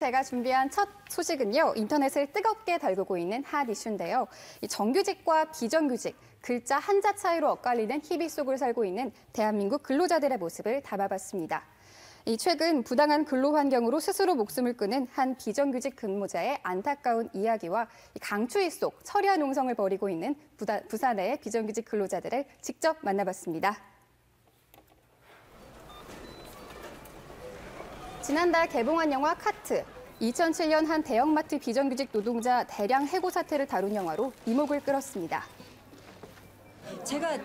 제가 준비한 첫 소식은요, 인터넷을 뜨겁게 달구고 있는 핫 이슈인데요. 이 정규직과 비정규직, 글자 한자 차이로 엇갈리는 희비 속을 살고 있는 대한민국 근로자들의 모습을 담아봤습니다. 이 최근 부당한 근로 환경으로 스스로 목숨을 끊은 한 비정규직 근무자의 안타까운 이야기와 강추위 속 철야 농성을 벌이고 있는 부산의 비정규직 근로자들을 직접 만나봤습니다. 지난달 개봉한 영화 카트, 2007년 한 대형마트 비정규직 노동자 대량 해고 사태를 다룬 영화로 이목을 끌었습니다. 제가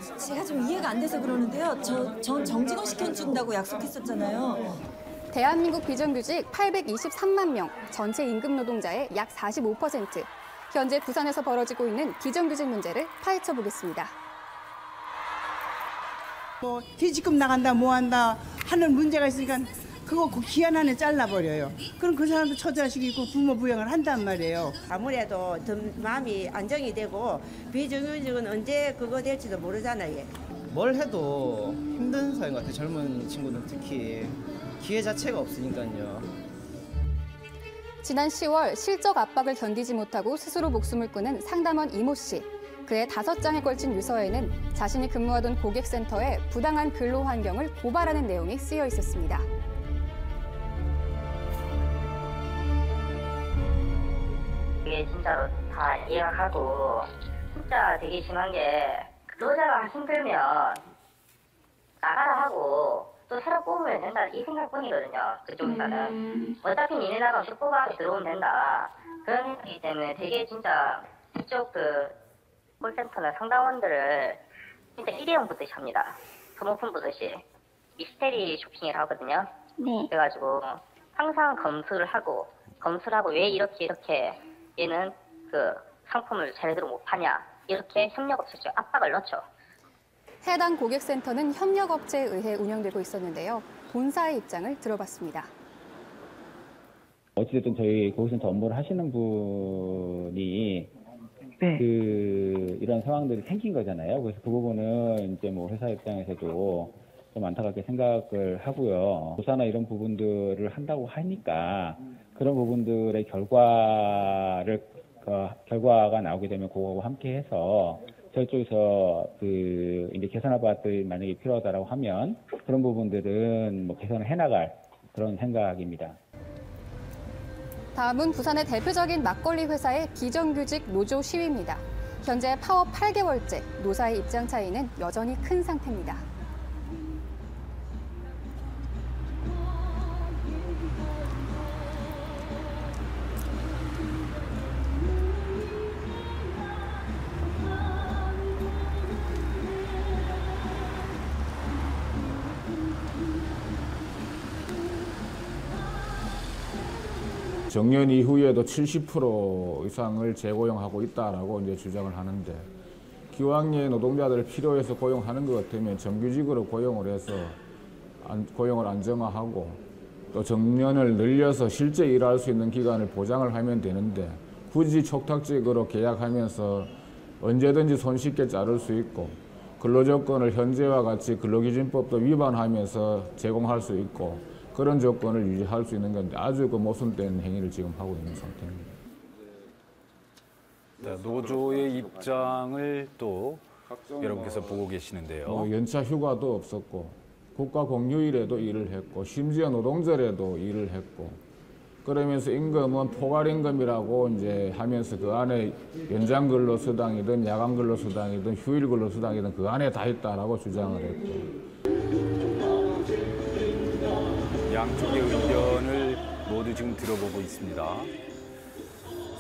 좀 이해가 안 돼서 그러는데요. 전 정직원 시켜준다고 약속했었잖아요. 대한민국 비정규직 823만 명, 전체 임금 노동자의 약 45%. 현재 부산에서 벌어지고 있는 비정규직 문제를 파헤쳐 보겠습니다. 뭐 퇴직금 나간다 뭐 한다 하는 문제가 있으니까 그거 그 기한 안에 잘라버려요. 그럼 그 사람도 처자식이고 부모 부양을 한단 말이에요. 아무래도 좀 마음이 안정이 되고 비정규직은 언제 그거 될지도 모르잖아요. 뭘 해도 힘든 사회인 것 같아요. 젊은 친구들 특히 기회 자체가 없으니까요. 지난 10월 실적 압박을 견디지 못하고 스스로 목숨을 끊은 상담원 이모 씨. 그의 5장에 걸친 유서에는 자신이 근무하던 고객센터의 부당한 근로 환경을 고발하는 내용이 쓰여 있었습니다. 이게 진짜로 다 이해가 가고 진짜 되게 심한 게 근로자가 힘들면 나가라 하고 또 새로 뽑으면 된다 이 생각뿐이거든요. 그쪽에서는 어차피 니네 나가서 뽑아서 들어오면 된다 그런 생각이기 때문에 되게 진짜 이쪽 그 콜센터나 상담원들을 진짜 일회용 보듯이 합니다. 소모품 보듯이 미스테리 쇼핑을 하거든요. 네. 그래가지고 항상 검수를 하고 왜 이렇게 얘는 그 상품을 제대로 못 파냐 이렇게 협력업체 압박을 넣죠. 해당 고객센터는 협력업체에 의해 운영되고 있었는데요. 본사의 입장을 들어봤습니다. 어찌됐든 저희 고객센터 업무를 하시는 분이 이런 상황들이 생긴 거잖아요. 그래서 그 부분은 이제 뭐 회사 입장에서도 좀 안타깝게 생각을 하고요. 조사나 이런 부분들을 한다고 하니까 그런 부분들의 결과가 나오게 되면 그거하고 함께 해서 저희 쪽에서 이제 개선 아파트들이 만약에 필요하다라고 하면 그런 부분들은 뭐 개선을 해나갈 그런 생각입니다. 다음은 부산의 대표적인 막걸리 회사의 비정규직 노조 시위입니다. 현재 파업 8개월째, 노사의 입장 차이는 여전히 큰 상태입니다. 정년 이후에도 70% 이상을 재고용하고 있다라고 이제 주장을 하는데 기왕에 노동자들을 필요해서 고용하는 것 같으면 정규직으로 고용을 해서 고용을 안정화하고 또 정년을 늘려서 실제 일할 수 있는 기간을 보장을 하면 되는데 굳이 촉탁직으로 계약하면서 언제든지 손쉽게 자를 수 있고 근로조건을 현재와 같이 근로기준법도 위반하면서 제공할 수 있고 그런 조건을 유지할 수 있는 건데 아주 모순된 행위를 지금 하고 있는 상태입니다. 네, 노조의 입장을 또 여러분께서 보고 계시는데요. 연차 휴가도 없었고 국가 공휴일에도 일을 했고 심지어 노동절에도 일을 했고 그러면서 임금은 포괄임금이라고 이제 하면서 그 안에 연장 근로수당이든 야간 근로수당이든 휴일 근로수당이든 그 안에 다 있다라고 주장을 했고. 양쪽의 의견을 모두 지금 들어보고 있습니다.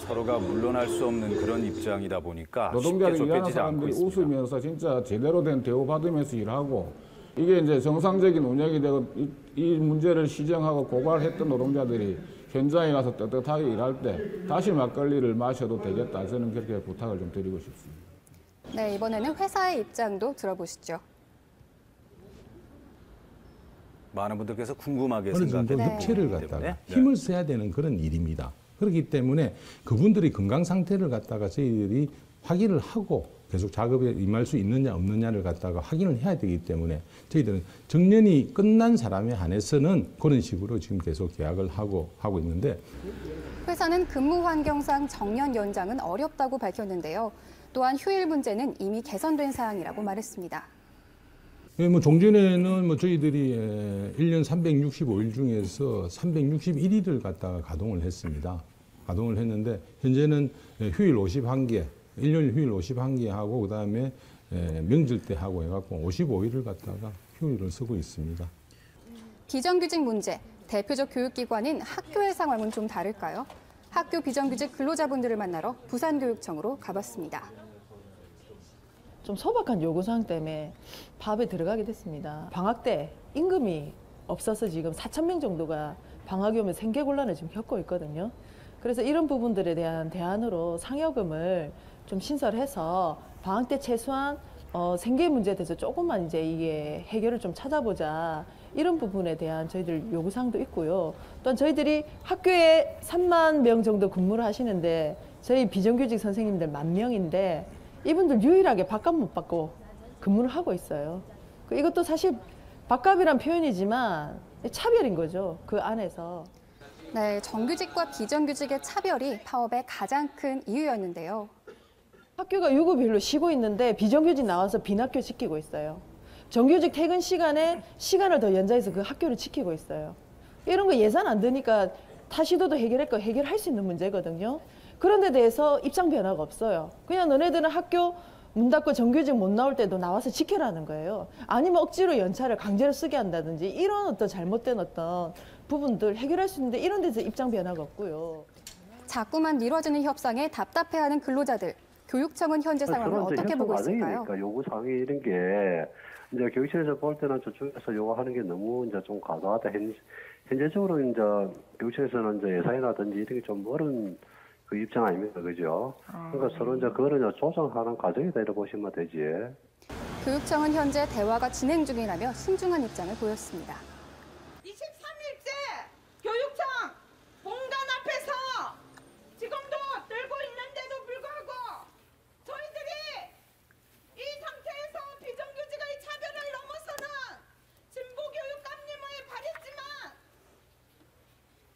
서로가 물러날 수 없는 그런 입장이다 보니까 노동자를 일하는 사람들이 웃으면서 진짜 제대로 된 대우받으면서 일하고 이게 이제 정상적인 운영이 되고 이 문제를 시정하고 고발했던 노동자들이 현장에 가서 떳떳하게 일할 때 다시 막걸리를 마셔도 되겠다. 저는 그렇게 부탁을 좀 드리고 싶습니다. 네, 이번에는 회사의 입장도 들어보시죠. 많은 분들께서 궁금하게 어느 정도 육체를 갖다가 힘을 써야 되는 그런 일입니다. 그렇기 때문에 그분들의 건강 상태를 갖다가 저희들이 확인을 하고 계속 작업에 임할 수 있느냐 없느냐를 갖다가 확인을 해야 되기 때문에 저희들은 정년이 끝난 사람에 한해서는 그런 식으로 지금 계속 계약을 하고 있는데 회사는 근무 환경상 정년 연장은 어렵다고 밝혔는데요. 또한 휴일 문제는 이미 개선된 사항이라고 말했습니다. 뭐 종전에는 저희들이 1년 365일 중에서 361일을 갖다가 가동을 했습니다. 가동을 했는데 현재는 휴일 51개, 1년 휴일 51개 하고 그다음에 명절 때 하고 해갖고 55일을 갖다가 휴일을 쓰고 있습니다. 비정규직 문제, 대표적 교육기관인 학교의 상황은 좀 다를까요? 학교 비정규직 근로자분들을 만나러 부산교육청으로 가봤습니다. 좀 소박한 요구사항 때문에 파업에 들어가게 됐습니다. 방학 때 임금이 없어서 지금 4,000명 정도가 방학이 오면 생계곤란을 지금 겪고 있거든요. 그래서 이런 부분들에 대한 대안으로 상여금을 좀 신설해서 방학 때 최소한 생계 문제에 대해서 조금만 이제 이게 해결을 좀 찾아보자. 이런 부분에 대한 저희들 요구사항도 있고요. 또한 저희들이 학교에 3만 명 정도 근무를 하시는데 저희 비정규직 선생님들 10,000명인데 이분들 유일하게 밥값 못 받고 근무를 하고 있어요. 이것도 사실 밥값이란 표현이지만 차별인 거죠. 그 안에서. 네, 정규직과 비정규직의 차별이 파업의 가장 큰 이유였는데요. 학교가 유급일로 쉬고 있는데 비정규직 나와서 빈학교 지키고 있어요. 정규직 퇴근 시간에 시간을 더 연장해서 그 학교를 지키고 있어요. 이런 거 예산 안 드니까 타시도도 해결할 수 있는 문제거든요. 그런 데 대해서 입장 변화가 없어요. 그냥 너네들은 학교 문 닫고 정규직 못 나올 때도 나와서 지켜라는 거예요. 아니면 억지로 연차를 강제로 쓰게 한다든지 이런 어떤 잘못된 어떤 부분들 해결할 수 있는데 이런 데서 입장 변화가 없고요. 자꾸만 미뤄지는 협상에 답답해하는 근로자들. 교육청은 현재 상황을 어떻게 보고 있을까요? 요구사항이 이런 게 이제 교육청에서 볼 때는 저쪽에서 요구하는 게 너무 이제 좀 과도하다. 현재적으로 이제 교육청에서는 이제 예산이라든지 이런 게 좀 멀은 그 입장 아닙니까, 그죠? 그러니까 서로 이제 그거를 이제 조정하는 과정이다 이렇게 보시면 되지. 교육청은 현재 대화가 진행 중이라며 신중한 입장을 보였습니다. 23일째 교육청 본관 앞에서 지금도 들고 있는데도 불구하고 저희들이 이 상태에서 비정규직의 차별을 넘어서는 진보교육감님을 바랬지만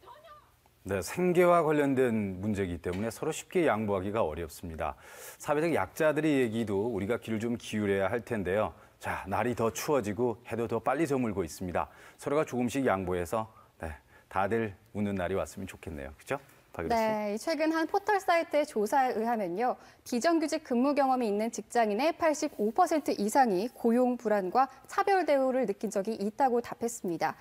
전혀 네, 생계와 관련된 문제이기 때문에 서로 쉽게 양보하기가 어렵습니다. 사회적 약자들의 얘기도 우리가 귀를 좀 기울여야 할 텐데요. 자, 날이 더 추워지고 해도 더 빨리 저물고 있습니다. 서로가 조금씩 양보해서 다들 웃는 날이 왔으면 좋겠네요. 그렇죠? 네, 최근 한 포털 사이트의 조사에 의하면요. 비정규직 근무 경험이 있는 직장인의 85% 이상이 고용 불안과 차별 대우를 느낀 적이 있다고 답했습니다.